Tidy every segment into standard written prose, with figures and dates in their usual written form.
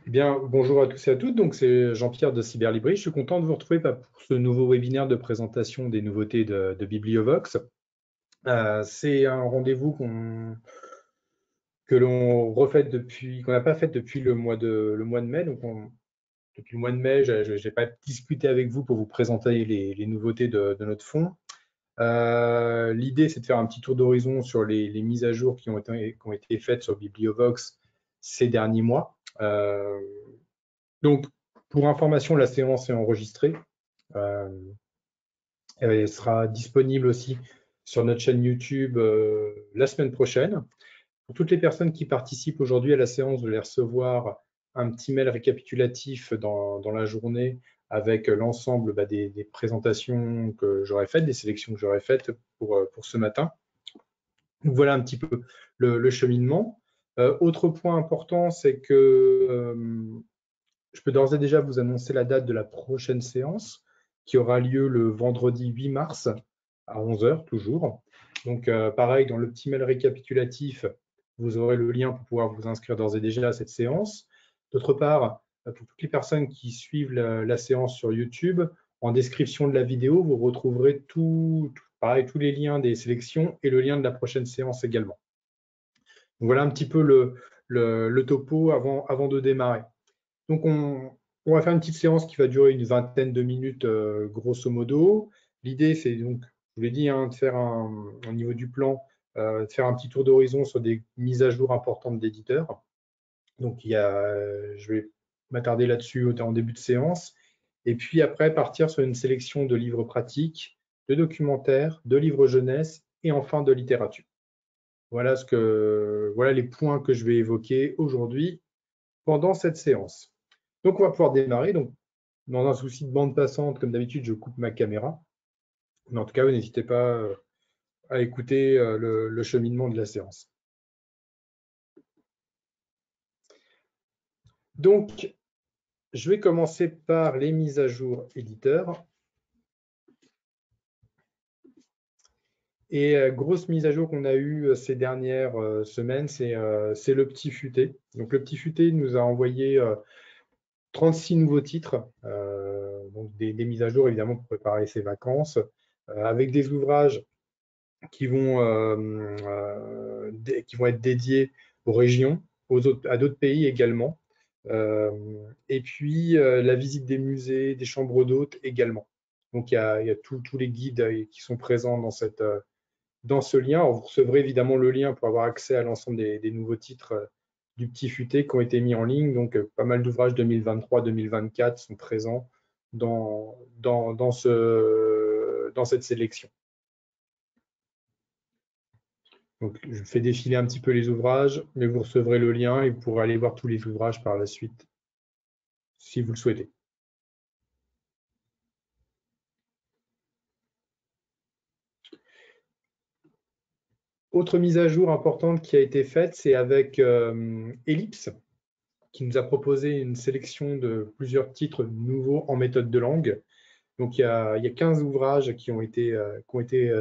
Eh bien, bonjour à tous et à toutes. Donc, c'est Jean-Pierre de Cyberlibris. Je suis content de vous retrouver pour ce nouveau webinaire de présentation des nouveautés de Bibliovox. C'est un rendez-vous que l'on refait qu'on n'a pas fait depuis le mois de mai. Donc, depuis le mois de mai, je n'ai pas discuté avec vous pour vous présenter les nouveautés de notre fonds. L'idée, c'est de faire un petit tour d'horizon sur les mises à jour qui ont été faites sur Bibliovox ces derniers mois. Donc, pour information, la séance est enregistrée. Euh, Elle sera disponible aussi sur notre chaîne YouTube la semaine prochaine. Pour toutes les personnes qui participent aujourd'hui à la séance, vous allez recevoir un petit mail récapitulatif dans la journée avec l'ensemble des présentations que j'aurais faites, des sélections que j'aurais faites pour ce matin. Donc, voilà un petit peu le cheminement. Autre point important, c'est que je peux d'ores et déjà vous annoncer la date de la prochaine séance qui aura lieu le vendredi 8 mars à 11 h toujours. Donc, pareil, dans le petit mail récapitulatif, vous aurez le lien pour pouvoir vous inscrire d'ores et déjà à cette séance. D'autre part, pour toutes les personnes qui suivent la séance sur YouTube, en description de la vidéo, vous retrouverez pareil, tous les liens des sélections et le lien de la prochaine séance également. Donc, voilà un petit peu le topo avant de démarrer. Donc, on va faire une petite séance qui va durer une vingtaine de minutes, grosso modo. L'idée, c'est donc, je vous l'ai dit, hein, de faire au niveau du plan, de faire un petit tour d'horizon sur des mises à jour importantes d'éditeurs. Donc, je vais m'attarder là-dessus en début de séance. Et puis après, partir sur une sélection de livres pratiques, de documentaires, de livres jeunesse et enfin de littérature. Voilà les points que je vais évoquer aujourd'hui pendant cette séance. Donc, on va pouvoir démarrer. Donc, dans un souci de bande passante, comme d'habitude, je coupe ma caméra. Mais en tout cas, n'hésitez pas à écouter le cheminement de la séance. Donc, je vais commencer par les mises à jour éditeurs. Et grosse mise à jour qu'on a eue ces dernières semaines, c'est le Petit Futé. Donc, le Petit Futé nous a envoyé 36 nouveaux titres, donc des mises à jour évidemment pour préparer ses vacances, avec des ouvrages qui vont être dédiés aux régions, à d'autres pays également. Et puis la visite des musées, des chambres d'hôtes également. Donc il y a tous les guides qui sont présents dans ce lien. Alors, vous recevrez évidemment le lien pour avoir accès à l'ensemble des nouveaux titres du Petit Futé qui ont été mis en ligne. Donc pas mal d'ouvrages 2023-2024 sont présents dans cette sélection. Donc, je fais défiler un petit peu les ouvrages, mais vous recevrez le lien et vous pourrez aller voir tous les ouvrages par la suite, si vous le souhaitez. Autre mise à jour importante qui a été faite, c'est avec Ellipse, qui nous a proposé une sélection de plusieurs titres nouveaux en méthode de langue. Donc, il y a 15 ouvrages qui ont été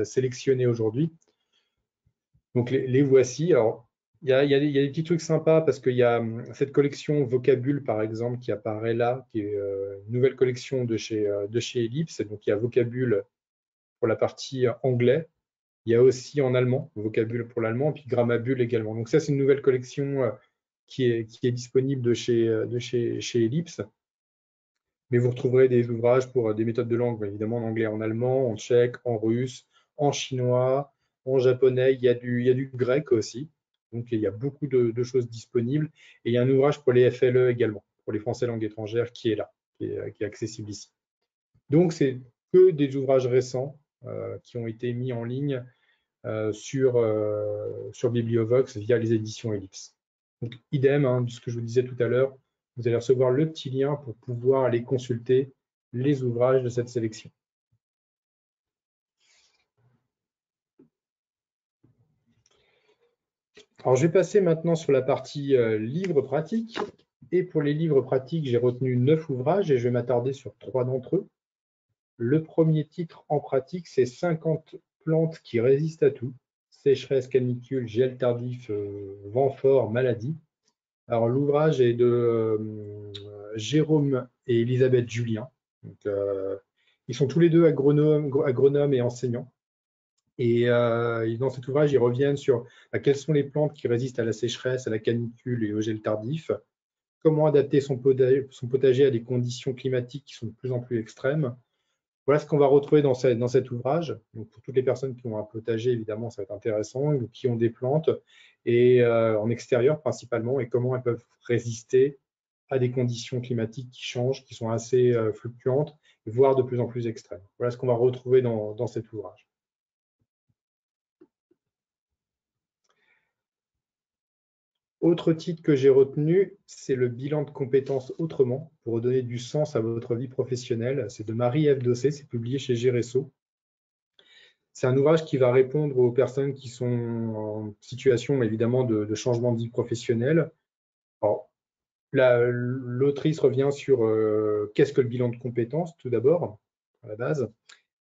sélectionnés aujourd'hui. Donc, les voici. Alors, il y a des petits trucs sympas parce qu'il y a cette collection Vocabule, par exemple, qui apparaît là, qui est une nouvelle collection de chez Ellipse. Donc, il y a Vocabule pour la partie anglais. Il y a aussi en allemand, Vocabule pour l'allemand, puis Grammabule également. Donc, ça, c'est une nouvelle collection qui est disponible chez Ellipse. Mais vous retrouverez des ouvrages pour des méthodes de langue, évidemment en anglais, en allemand, en tchèque, en russe, en chinois, en japonais. Il y a du grec aussi. Donc, il y a beaucoup de choses disponibles. Et il y a un ouvrage pour les FLE également, pour les Français langue étrangère, qui est là, qui est accessible ici. Donc, c'est que des ouvrages récents qui ont été mis en ligne sur Bibliovox via les éditions Ellipse. Donc, idem, hein, de ce que je vous disais tout à l'heure, vous allez recevoir le petit lien pour pouvoir aller consulter les ouvrages de cette sélection. Alors, je vais passer maintenant sur la partie livres pratiques. Et pour les livres pratiques, j'ai retenu 9 ouvrages et je vais m'attarder sur 3 d'entre eux. Le premier titre en pratique, c'est 50 plantes qui résistent à tout. Sécheresse, canicule, gel tardif, vent fort, maladie. Alors, l'ouvrage est de Jérôme et Elisabeth Julien. Donc, ils sont tous les deux agronomes et enseignants. Et dans cet ouvrage, ils reviennent sur quelles sont les plantes qui résistent à la sécheresse, à la canicule et au gel tardif, comment adapter son potager à des conditions climatiques qui sont de plus en plus extrêmes. Voilà ce qu'on va retrouver dans cet ouvrage. Donc, pour toutes les personnes qui ont un potager, évidemment, ça va être intéressant, ou qui ont des plantes, et en extérieur principalement, et comment elles peuvent résister à des conditions climatiques qui changent, qui sont assez fluctuantes, voire de plus en plus extrêmes. Voilà ce qu'on va retrouver dans cet ouvrage. Autre titre que j'ai retenu, c'est le bilan de compétences autrement, pour redonner du sens à votre vie professionnelle. C'est de Marie-Ève Dossé, c'est publié chez Géresso. C'est un ouvrage qui va répondre aux personnes qui sont en situation évidemment de changement de vie professionnelle. L'autrice revient sur qu'est-ce que le bilan de compétences tout d'abord, à la base,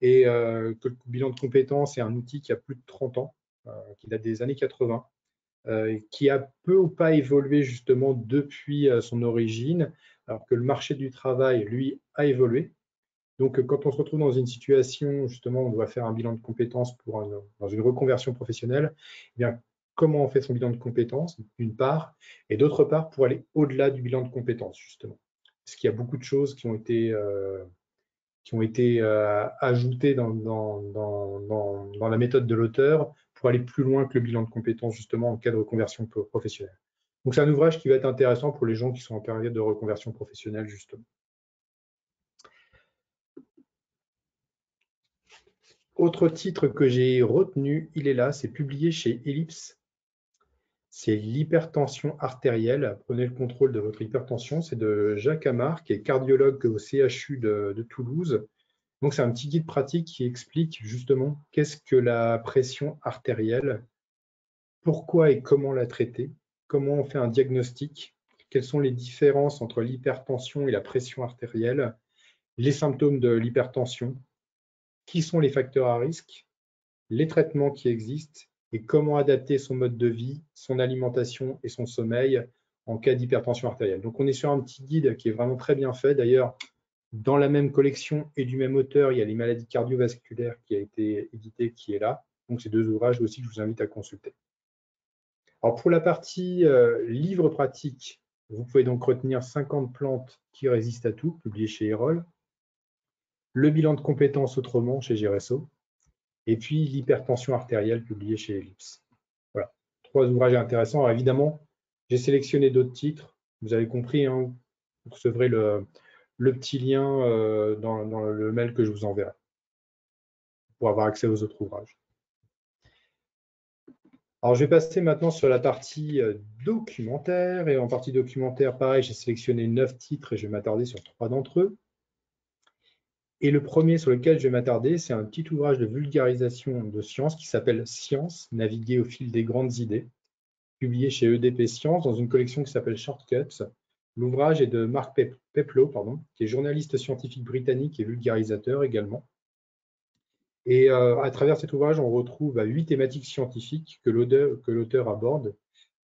et que le bilan de compétences est un outil qui a plus de 30 ans, qui date des années 80, qui a peu ou pas évolué justement depuis son origine, alors que le marché du travail, lui, a évolué. Donc, quand on se retrouve dans une situation, justement, on doit faire un bilan de compétences dans une reconversion professionnelle, eh bien, comment on fait son bilan de compétences, d'une part, et d'autre part, pour aller au-delà du bilan de compétences, justement. Parce qu'il y a beaucoup de choses qui ont été ajoutées dans la méthode de l'auteur pour aller plus loin que le bilan de compétences, justement, en cas de reconversion professionnelle. Donc, c'est un ouvrage qui va être intéressant pour les gens qui sont en période de reconversion professionnelle, justement. Autre titre que j'ai retenu, il est là, c'est publié chez Ellipse. C'est l'hypertension artérielle. Prenez le contrôle de votre hypertension. C'est de Jacques Amar, qui est cardiologue au CHU de Toulouse. Donc, c'est un petit guide pratique qui explique justement qu'est-ce que la pression artérielle, pourquoi et comment la traiter, comment on fait un diagnostic, quelles sont les différences entre l'hypertension et la pression artérielle, les symptômes de l'hypertension, qui sont les facteurs à risque, les traitements qui existent et comment adapter son mode de vie, son alimentation et son sommeil en cas d'hypertension artérielle. Donc, on est sur un petit guide qui est vraiment très bien fait. D'ailleurs, dans la même collection et du même auteur, il y a les maladies cardiovasculaires qui a été édité, qui est là. Donc, c'est deux ouvrages aussi que je vous invite à consulter. Alors, pour la partie livre pratique, vous pouvez donc retenir 50 plantes qui résistent à tout, publié chez Erol. Le bilan de compétences autrement chez Géresso. Et puis l'hypertension artérielle publiée chez Ellipse. Voilà, 3 ouvrages intéressants. Alors évidemment, j'ai sélectionné d'autres titres. Vous avez compris, hein, vous recevrez le petit lien dans le mail que je vous enverrai pour avoir accès aux autres ouvrages. Alors je vais passer maintenant sur la partie documentaire. Et en partie documentaire, pareil, j'ai sélectionné 9 titres et je vais m'attarder sur 3 d'entre eux. Et le premier sur lequel je vais m'attarder, c'est un petit ouvrage de vulgarisation de sciences qui s'appelle « Science, naviguer au fil des grandes idées », publié chez EDP Science dans une collection qui s'appelle Shortcuts. L'ouvrage est de Mark Peploe, qui est journaliste scientifique britannique et vulgarisateur également. Et à travers cet ouvrage, on retrouve 8 thématiques scientifiques que l'auteur aborde.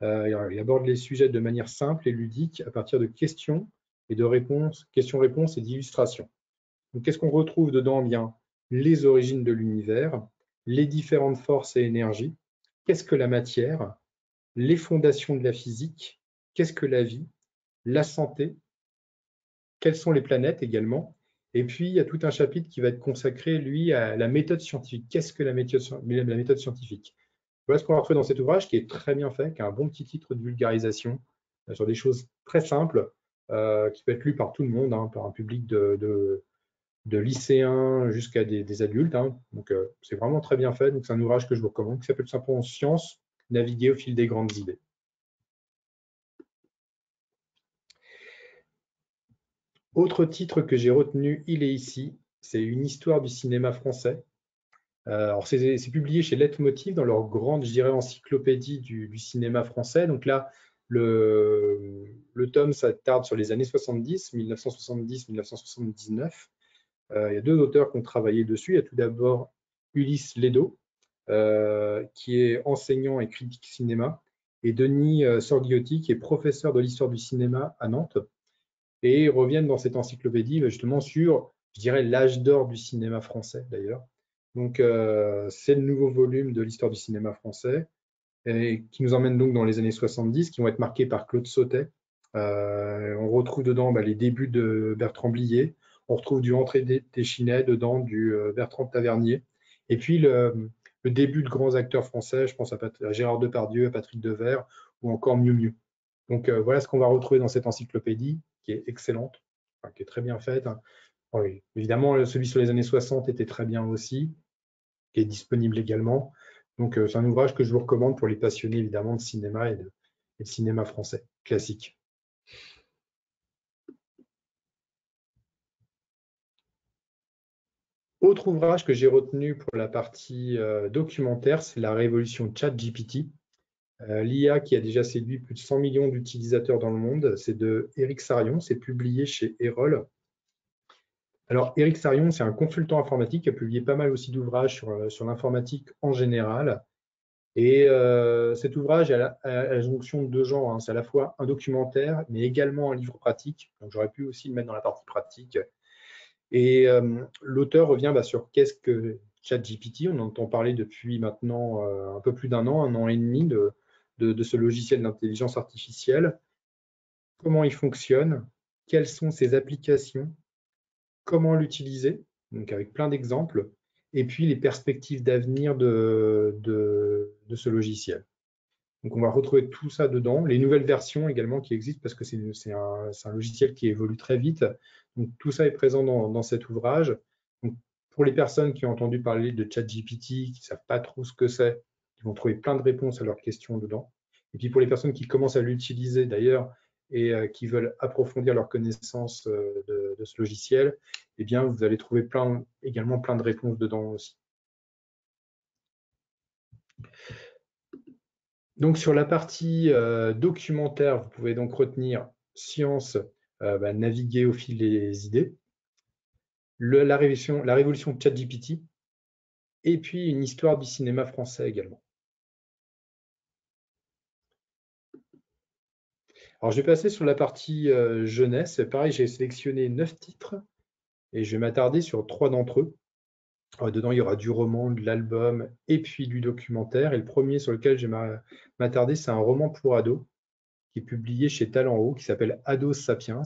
Il aborde les sujets de manière simple et ludique à partir de questions et de réponses, questions-réponses et d'illustrations. Donc, qu'est-ce qu'on retrouve dedans? Bien, les origines de l'univers, les différentes forces et énergies, qu'est-ce que la matière, les fondations de la physique, qu'est-ce que la vie, la santé, quelles sont les planètes également. Et puis, il y a tout un chapitre qui va être consacré, lui, à la méthode scientifique. Qu'est-ce que la méthode scientifique? Voilà ce qu'on va retrouver dans cet ouvrage qui est très bien fait, qui a un bon petit titre de vulgarisation sur des choses très simples, qui peut être lu par tout le monde, hein, par un public de lycéens jusqu'à des adultes. Hein. Donc, c'est vraiment très bien fait. Donc, c'est un ouvrage que je vous recommande qui s'appelle simplement Science, naviguer au fil des grandes idées. Autre titre que j'ai retenu, il est ici. C'est une histoire du cinéma français. Alors, c'est publié chez Leitmotiv dans leur grande, je dirais, encyclopédie du cinéma français. Donc là, le tome s'attarde sur les années 70, 1970-1979. Il y a 2 auteurs qui ont travaillé dessus. Il y a tout d'abord Ulysse Ledo, qui est enseignant et critique cinéma, et Denis Sorgiotti, qui est professeur de l'histoire du cinéma à Nantes. Et ils reviennent dans cette encyclopédie justement sur, je dirais, l'âge d'or du cinéma français d'ailleurs. Donc, c'est le nouveau volume de l'histoire du cinéma français et qui nous emmène donc dans les années 70, qui vont être marqués par Claude Sautet. On retrouve dedans les débuts de Bertrand Blier. On retrouve du André Téchinet dedans, du Bertrand Tavernier. Et puis le début de grands acteurs français, je pense à Gérard Depardieu, à Patrick Devers ou encore Miu Miu. Donc voilà ce qu'on va retrouver dans cette encyclopédie qui est excellente, enfin, qui est très bien faite. Oui, évidemment, celui sur les années 60 était très bien aussi, qui est disponible également. Donc c'est un ouvrage que je vous recommande pour les passionnés évidemment de cinéma et de cinéma français classique. Autre ouvrage que j'ai retenu pour la partie documentaire, c'est La révolution ChatGPT. L'IA qui a déjà séduit plus de 100 millions d'utilisateurs dans le monde, c'est de Éric Sarion, c'est publié chez Erol. Alors, Éric Sarion, c'est un consultant informatique qui a publié pas mal aussi d'ouvrages sur l'informatique en général. Et cet ouvrage est à la jonction de deux genres, hein. C'est à la fois un documentaire, mais également un livre pratique. Donc, j'aurais pu aussi le mettre dans la partie pratique. Et l'auteur revient sur qu'est-ce que ChatGPT. On entend parler depuis maintenant un peu plus d'un an et demi de ce logiciel d'intelligence artificielle. Comment il fonctionne, quelles sont ses applications, comment l'utiliser, donc avec plein d'exemples, et puis les perspectives d'avenir de ce logiciel. Donc on va retrouver tout ça dedans, les nouvelles versions également qui existent parce que c'est un logiciel qui évolue très vite. Donc tout ça est présent dans cet ouvrage. Donc, pour les personnes qui ont entendu parler de ChatGPT, qui ne savent pas trop ce que c'est, ils vont trouver plein de réponses à leurs questions dedans. Et puis pour les personnes qui commencent à l'utiliser d'ailleurs et qui veulent approfondir leur connaissance de ce logiciel, eh bien vous allez trouver également plein de réponses dedans aussi. Donc sur la partie documentaire, vous pouvez donc retenir science, naviguer au fil des idées, la révolution de ChatGPT, et puis une histoire du cinéma français également. Alors je vais passer sur la partie jeunesse. Pareil, j'ai sélectionné 9 titres et je vais m'attarder sur 3 d'entre eux. Dedans, il y aura du roman, de l'album et puis du documentaire. Et le premier sur lequel je vais m'attarder, c'est un roman pour ados qui est publié chez Talent Haut, qui s'appelle Ado Sapiens,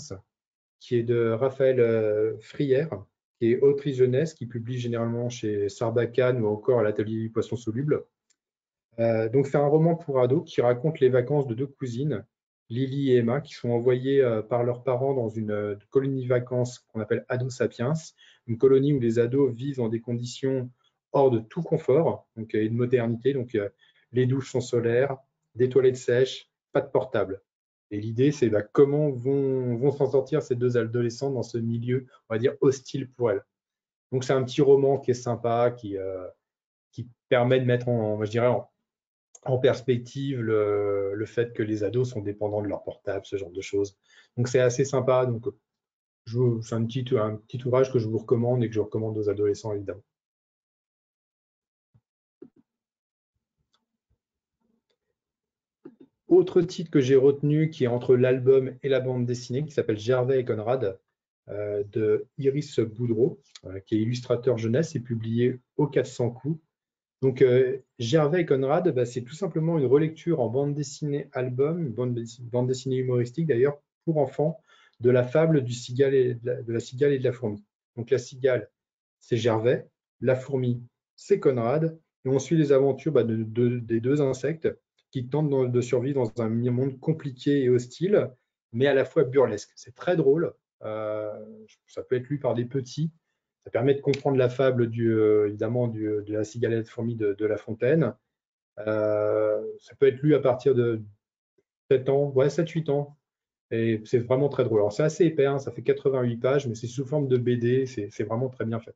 qui est de Raphaël Frière, qui est autrice jeunesse, qui publie généralement chez Sarbacane ou encore à l'Atelier du Poisson Soluble. Donc c'est un roman pour ados qui raconte les vacances de deux cousines, Lily et Emma, qui sont envoyées par leurs parents dans une colonie de vacances qu'on appelle Ado Sapiens, une colonie où les ados vivent dans des conditions hors de tout confort et de modernité. Donc les douches sont solaires, des toilettes sèches, pas de portable. Et l'idée, c'est comment vont s'en sortir ces deux adolescents dans ce milieu, on va dire, hostile pour elles. Donc c'est un petit roman qui est sympa, qui permet de mettre je dirais, en perspective le fait que les ados sont dépendants de leur portable, ce genre de choses. Donc c'est assez sympa. Donc c'est un petit ouvrage que je vous recommande et que je recommande aux adolescents évidemment. Autre titre que j'ai retenu qui est entre l'album et la bande dessinée qui s'appelle Gervais et Conrad de Iris Boudreau, qui est illustrateur jeunesse et publié aux 400 coups. Donc, Gervais et Conrad, c'est tout simplement une relecture en bande dessinée album, bande dessinée humoristique d'ailleurs, pour enfants, de la fable du cigale de la cigale et de la fourmi. Donc, la cigale, c'est Gervais, la fourmi, c'est Conrad, et on suit les aventures des deux insectes qui tentent de survivre dans un monde compliqué et hostile, mais à la fois burlesque. C'est très drôle, ça peut être lu par des petits. Ça permet de comprendre la fable évidemment de la cigale et la fourmi de La Fontaine. Ça peut être lu à partir de 7 ans, ouais, 7-8 ans. Et c'est vraiment très drôle. Alors c'est assez épais, hein, ça fait 88 pages, mais c'est sous forme de BD, c'est vraiment très bien fait.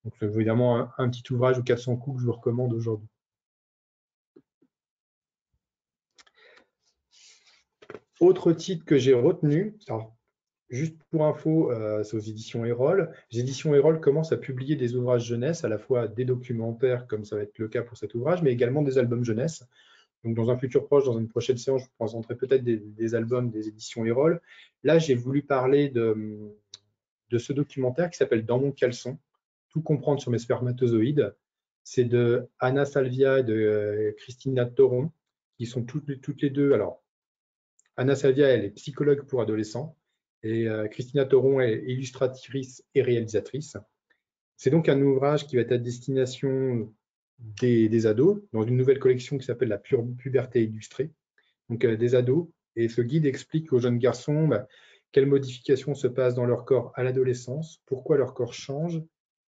Donc c'est évidemment un petit ouvrage aux 400 coups que je vous recommande aujourd'hui. Autre titre que j'ai retenu, alors, juste pour info, c'est aux éditions Erol. Les éditions Erol commencent à publier des ouvrages jeunesse, à la fois des documentaires, comme ça va être le cas pour cet ouvrage, mais également des albums jeunesse. Donc, dans un futur proche, dans une prochaine séance, je vous présenterai peut-être des albums des éditions Erol. Là, j'ai voulu parler de ce documentaire qui s'appelle Dans mon caleçon, tout comprendre sur mes spermatozoïdes. C'est de Anna Salvia et de Christina Toron, qui sont toutes les deux. Alors, Anna Salvia, elle est psychologue pour adolescents, et Christina Toron est illustratrice et réalisatrice. C'est donc un ouvrage qui va être à destination des ados, dans une nouvelle collection qui s'appelle la puberté illustrée, donc des ados. Et ce guide explique aux jeunes garçons quelles modifications se passent dans leur corps à l'adolescence, pourquoi leur corps change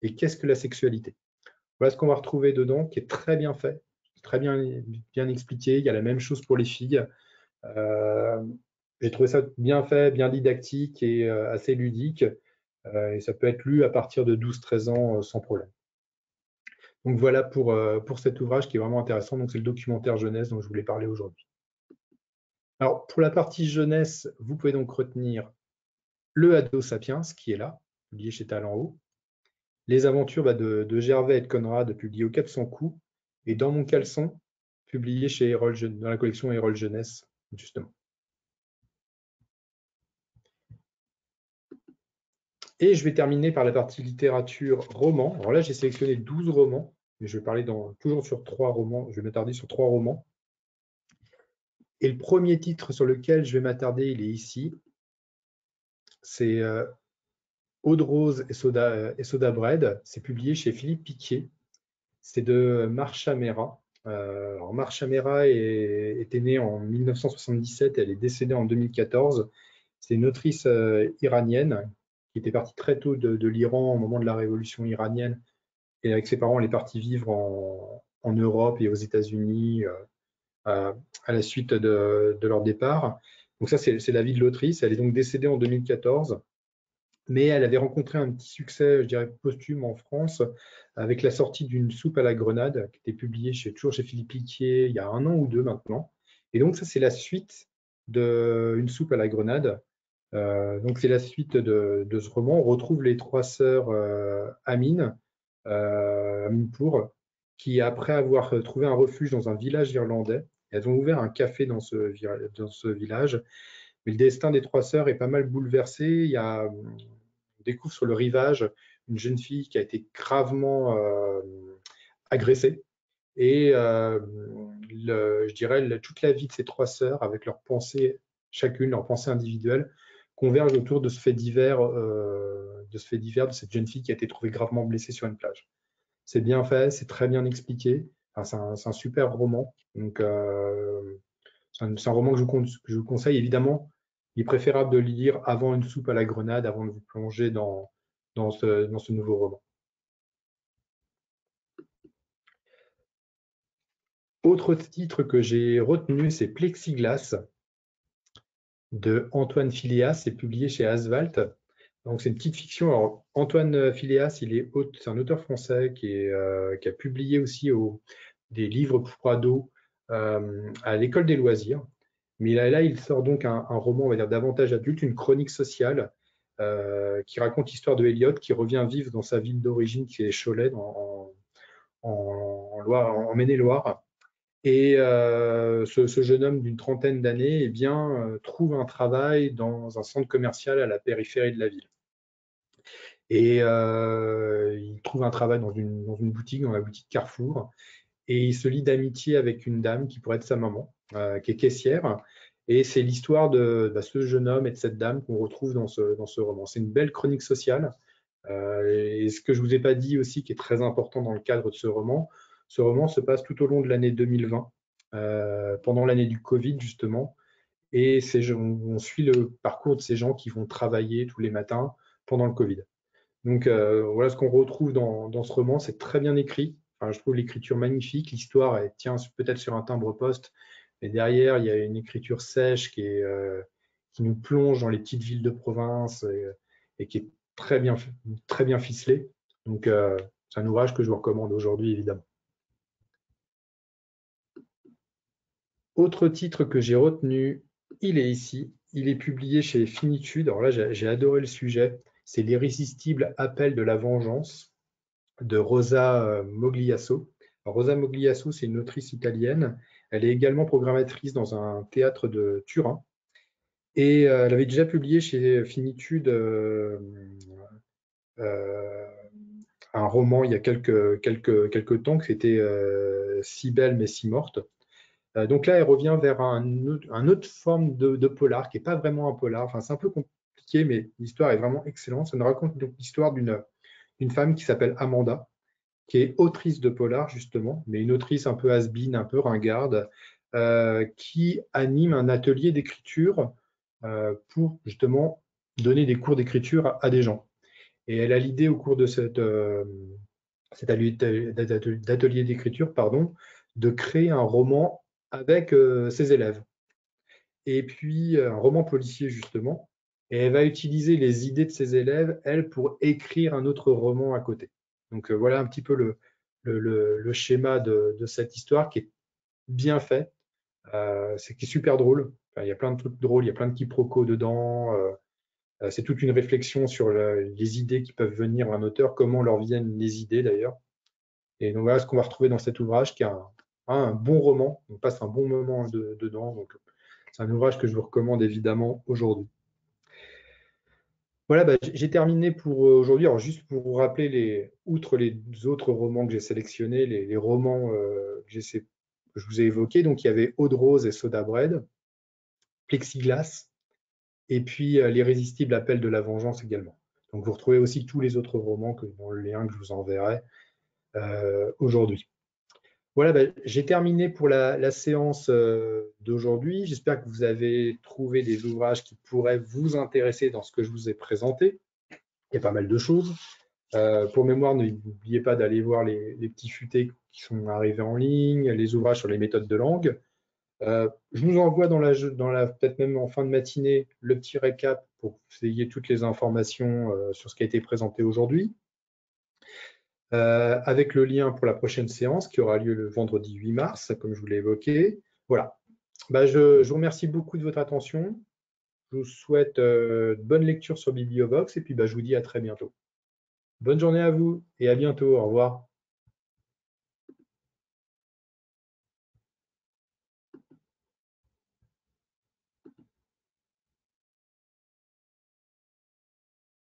et qu'est-ce que la sexualité. Voilà ce qu'on va retrouver dedans, qui est très bien fait, très bien expliqué. Il y a la même chose pour les filles. J'ai trouvé ça bien fait, bien didactique et assez ludique. Et ça peut être lu à partir de 12-13 ans sans problème. Donc voilà pour cet ouvrage qui est vraiment intéressant. Donc c'est le documentaire jeunesse dont je voulais parler aujourd'hui. Alors pour la partie jeunesse, vous pouvez donc retenir le Ado Sapiens qui est là, publié chez Talent Haut, les aventures de Gervais et de Conrad, publié au Cap Sans Cou, et Dans mon caleçon, publié chez Erol, dans la collection Erol Jeunesse, justement. Et je vais terminer par la partie littérature roman. Alors là, j'ai sélectionné 12 romans, mais je vais parler toujours sur 3 romans. Je vais m'attarder sur 3 romans. Et le premier titre sur lequel je vais m'attarder, il est ici. C'est Eau de rose et soda bread. C'est publié chez Philippe Piquier. C'est de Marsha Mera. Alors Marsha Mera était née en 1977, elle est décédée en 2014. C'est une autrice iranienne qui était partie très tôt de l'Iran au moment de la révolution iranienne. Et avec ses parents, elle est partie vivre en Europe et aux États-Unis à la suite de leur départ. Donc ça, c'est la vie de l'autrice. Elle est donc décédée en 2014. Mais elle avait rencontré un petit succès, je dirais, posthume en France, avec la sortie d'une soupe à la grenade, qui était publiée toujours chez Philippe Piquier il y a 1 an ou 2 maintenant. Et donc, ça, c'est la suite d'une soupe à la grenade. Donc, c'est la suite de ce roman. On retrouve les 3 sœurs Amine, Aminpour, qui, après avoir trouvé un refuge dans un village irlandais, elles ont ouvert un café dans ce village. Mais le destin des 3 sœurs est pas mal bouleversé. On découvre sur le rivage une jeune fille qui a été gravement agressée. Et je dirais toute la vie de ces 3 sœurs, avec leurs pensées, chacune, leurs pensées individuelles, convergent autour de ce fait divers, de cette jeune fille qui a été trouvée gravement blessée sur une plage. C'est bien fait, c'est très bien expliqué. Enfin, c'est un super roman. Donc, c'est un roman que je vous conseille. Évidemment, il est préférable de le lire avant une soupe à la grenade, avant de vous plonger dans ce nouveau roman. Autre titre que j'ai retenu, c'est Plexiglas de Antoine Philéas. C'est publié chez Asphalt. Donc, c'est une petite fiction. Alors, Antoine Philéas, c'est un auteur français qui a publié aussi des livres pour ados à l'École des loisirs. Mais là, il sort donc un roman, on va dire, davantage adulte, une chronique sociale qui raconte l'histoire de Elliot qui revient vivre dans sa ville d'origine, qui est Cholet, en Maine-et-Loire. Et ce jeune homme d'une trentaine d'années trouve un travail dans un centre commercial à la périphérie de la ville. Et il trouve un travail dans une boutique, dans la boutique Carrefour. Et il se lie d'amitié avec une dame qui pourrait être sa maman, qui est caissière. Et c'est l'histoire de ce jeune homme et de cette dame qu'on retrouve dans ce roman. C'est une belle chronique sociale. Et ce que je ne vous ai pas dit aussi, qui est très important dans le cadre de ce roman se passe tout au long de l'année 2020, pendant l'année du Covid justement. Et on suit le parcours de ces gens qui vont travailler tous les matins pendant le Covid. Donc voilà ce qu'on retrouve dans ce roman. C'est très bien écrit. Enfin, je trouve l'écriture magnifique. L'histoire, elle tient peut-être sur un timbre-poste, mais derrière, il y a une écriture sèche qui nous plonge dans les petites villes de province et qui est très bien ficelée. Donc, c'est un ouvrage que je vous recommande aujourd'hui, évidemment. Autre titre que j'ai retenu, il est ici. Il est publié chez Finitude. Alors là, j'ai adoré le sujet. C'est L'irrésistible appel de la vengeance de Rosa Mogliasso. Alors, Rosa Mogliasso, c'est une autrice italienne Elle est également programmatrice dans un théâtre de Turin. Et elle avait déjà publié chez Finitude un roman il y a quelques temps, que c'était Si belle mais si morte. Donc là, elle revient vers un autre forme de polar, qui n'est pas vraiment un polar. Enfin, c'est un peu compliqué, mais l'histoire est vraiment excellente. Ça nous raconte donc l'histoire d'une femme qui s'appelle Amanda, qui est autrice de polar, justement, mais une autrice un peu has-been, un peu ringarde, qui anime un atelier d'écriture pour justement donner des cours d'écriture à des gens. Et elle a l'idée au cours de cet atelier d'écriture, pardon, de créer un roman avec ses élèves. Et puis un roman policier, justement. Et elle va utiliser les idées de ses élèves, elle, pour écrire un autre roman à côté. Donc voilà un petit peu le schéma de cette histoire qui est bien fait, qui est super drôle. Enfin, il y a plein de trucs drôles, il y a plein de quiproquos dedans. C'est toute une réflexion sur les idées qui peuvent venir à un auteur, comment leur viennent les idées d'ailleurs. Et donc voilà ce qu'on va retrouver dans cet ouvrage qui est un bon roman. On passe un bon moment dedans. Donc c'est un ouvrage que je vous recommande évidemment aujourd'hui. Voilà, bah, j'ai terminé pour aujourd'hui. Alors juste pour vous rappeler, outre les autres romans que j'ai sélectionnés, les romans que je vous ai évoqués, donc il y avait Eau de Rose et Soda Bread, Plexiglas, et puis L'Irrésistible Appel de la Vengeance également. Donc vous retrouvez aussi tous les autres romans dans le lien que je vous enverrai aujourd'hui. Voilà, bah, j'ai terminé pour la séance d'aujourd'hui. J'espère que vous avez trouvé des ouvrages qui pourraient vous intéresser dans ce que je vous ai présenté. Il y a pas mal de choses. Pour mémoire, n'oubliez pas d'aller voir les petits futés qui sont arrivés en ligne, les ouvrages sur les méthodes de langue. Je vous envoie peut-être même en fin de matinée, le petit récap pour que vous ayez toutes les informations sur ce qui a été présenté aujourd'hui, avec le lien pour la prochaine séance qui aura lieu le vendredi 8 mars, comme je vous l'ai évoqué. Voilà. Bah, je vous remercie beaucoup de votre attention. Je vous souhaite de bonne lecture sur Bibliovox et puis bah, je vous dis à très bientôt. Bonne journée à vous et à bientôt. Au revoir.